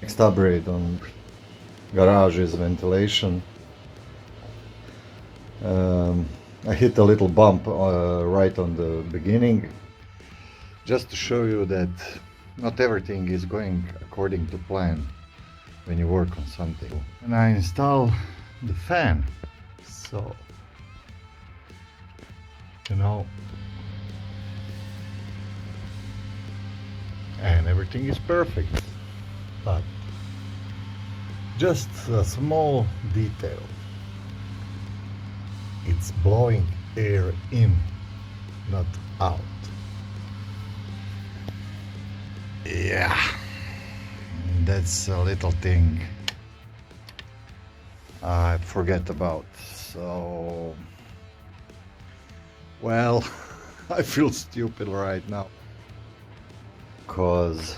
Next upgrade on garage is ventilation. I hit a little bump right on the beginning, just to show you that not everything is going according to plan when you work on something. And I install the fan, so you know, and everything is perfect, but just a small detail. It's blowing air in, not out. Yeah, that's a little thing I forget about. So, well, I feel stupid right now, because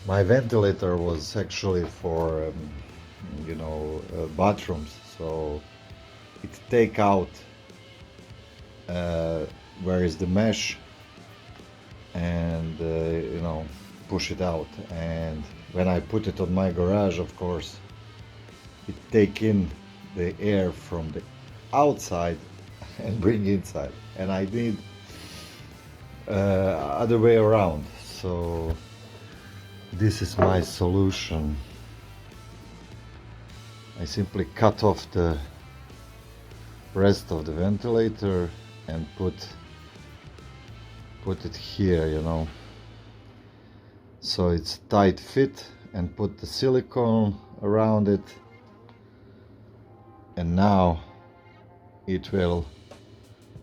my ventilator was actually for bathrooms, so it take out where is the mesh, and push it out. And when I put it on my garage, of course, it take in the air from the outside and bring inside, and I need other way around. So this is my solution. I simply cut off the rest of the ventilator and put it here, so it's tight fit, and put the silicone around it, and now it will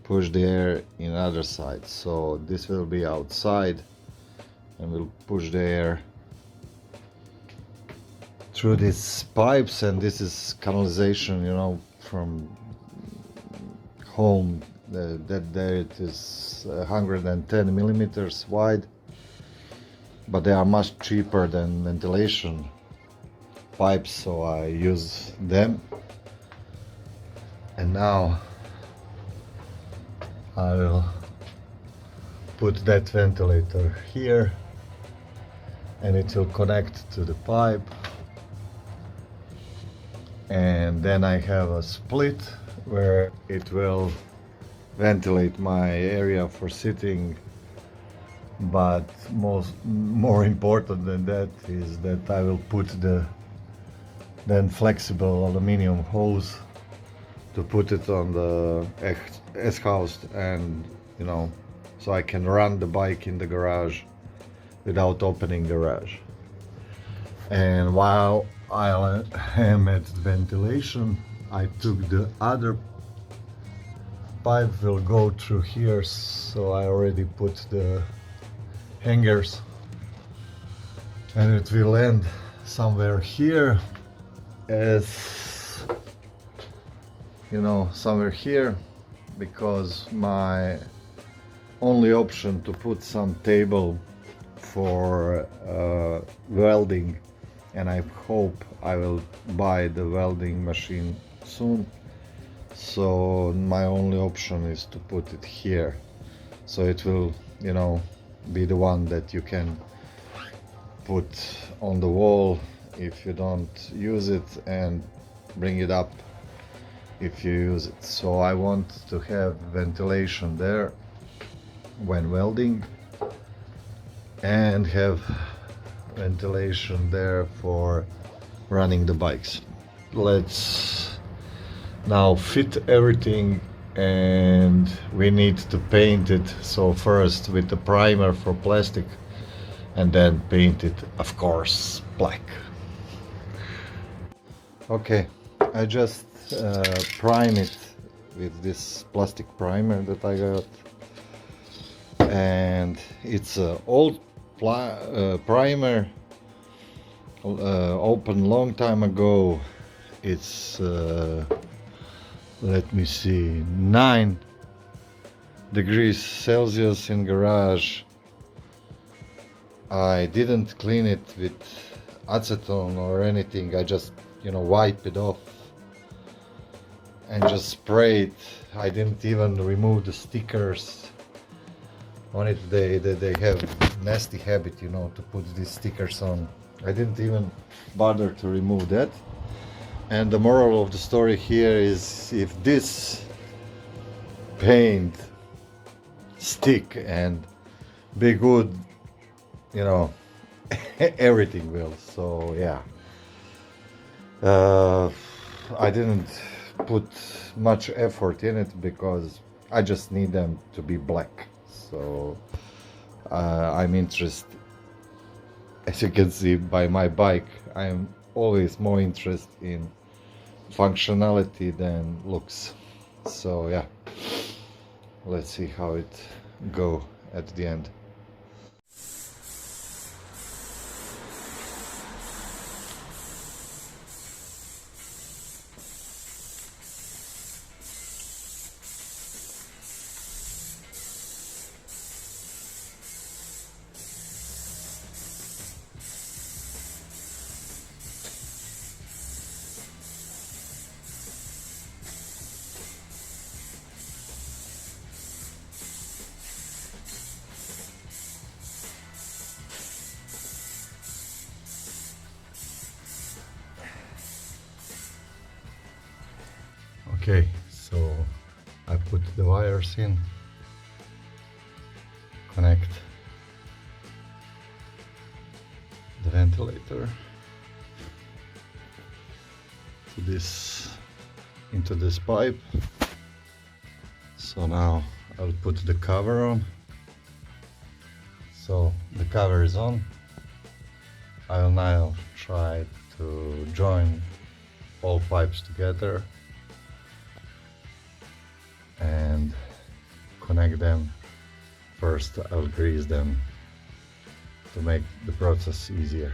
push the air in other side. So this will be outside and will push the air through these pipes, and this is canalization, from home. That there it is 110 millimeters wide, but they are much cheaper than ventilation pipes, so I use them. And now I will put that ventilator here, and it will connect to the pipe, and then I have a split where it will ventilate my area for sitting. But more important than that is that I will put the then flexible aluminum hose to put it on the exhaust, and so I can run the bike in the garage without opening the garage. And while I am at ventilation, I took the other pipe, will go through here, so I already put the hangers, and it will end somewhere here, as somewhere here, because my only option to put some table for welding, and I hope I will buy the welding machine soon. So my only option is to put it here, so it will be the one that you can put on the wall if you don't use it, and bring it up if you use it. So I want to have ventilation there when welding, and have ventilation there for running the bikes. Let's now fit everything, and we need to paint it. So first with the primer for plastic, and then paint it, of course, black. Okay, I just prime it with this plastic primer that I got, and it's an old primer, opened long time ago. It's let me see, 9 degrees Celsius in garage. I didn't clean it with acetone or anything. I just wipe it off and just spray it. I didn't even remove the stickers on it. They have nasty habit, you know, to put these stickers on. I didn't even bother to remove that. And the moral of the story here is, if this paint stick and be good, you know, everything will. So yeah, I didn't put much effort in it because I just need them to be black. So I'm interested, as you can see by my bike, I'm always more interested in functionality than looks. So yeah, let's see how it go at the end. Okay, so I put the wires in, connect the ventilator to this, into this pipe. So now I'll put the cover on. So the cover is on. I'll now try to join all pipes together and connect them. First I'll grease them to make the process easier.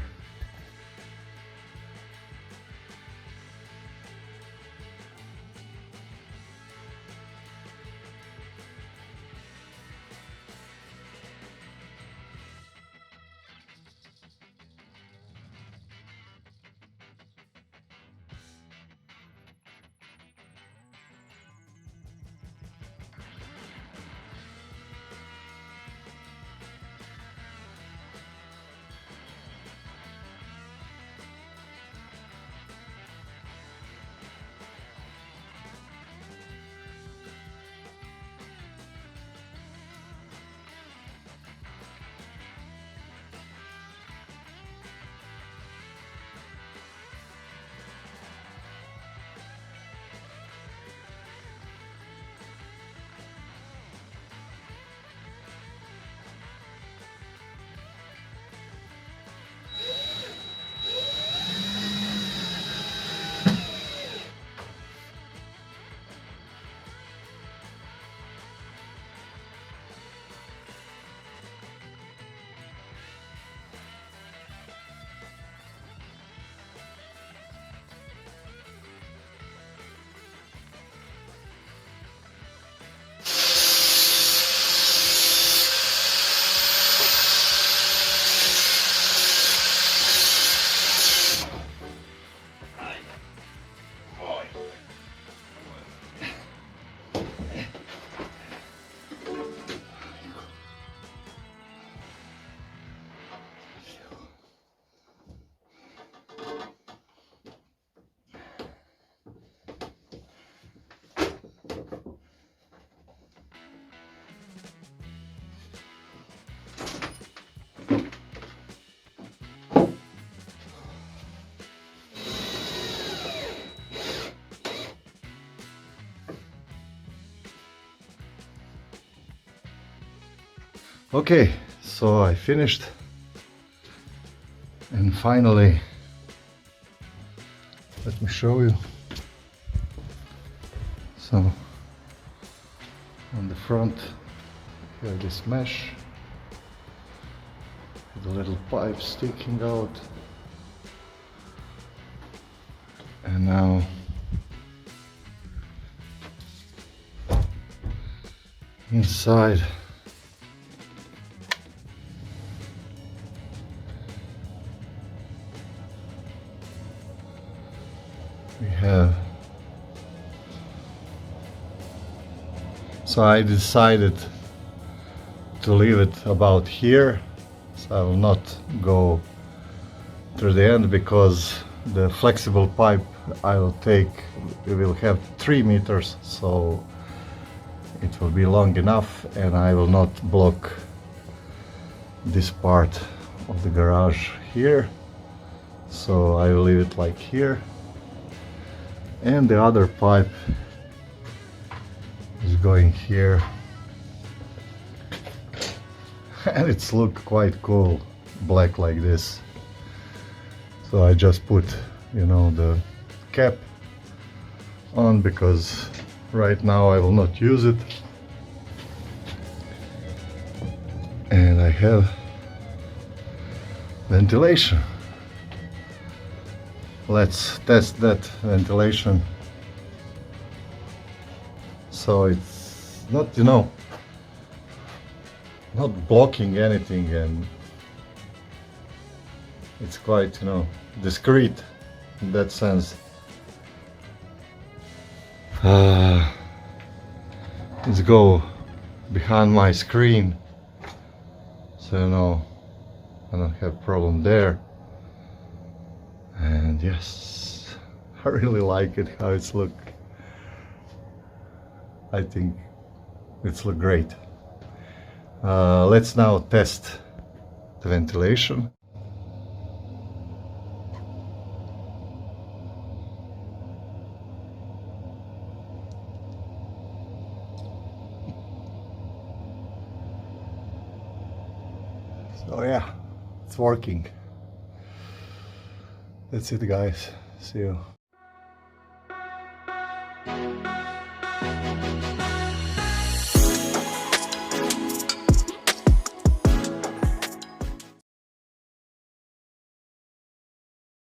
Okay, so I finished, and finally, let me show you. So on the front you have this mesh with a little pipe sticking out, and now inside we have So I decided to leave it about here, so I will not go through the end, because the flexible pipe I will take, it will have 3 meters, so it will be long enough, and I will not block this part of the garage here, so I will leave it like here. And the other pipe is going here, and it's look quite cool, black like this. So I just put, you know, the cap on, because right now I will not use it. And I have ventilation. Let's test that ventilation. So it's not, you know, not blocking anything, and it's quite, you know, discreet in that sense. Let's go behind my screen, so you know I don't have problem there. And yes, I really like it how it's look. I think it's look great. Let's now test the ventilation. So yeah, it's working. That's it, guys. See you.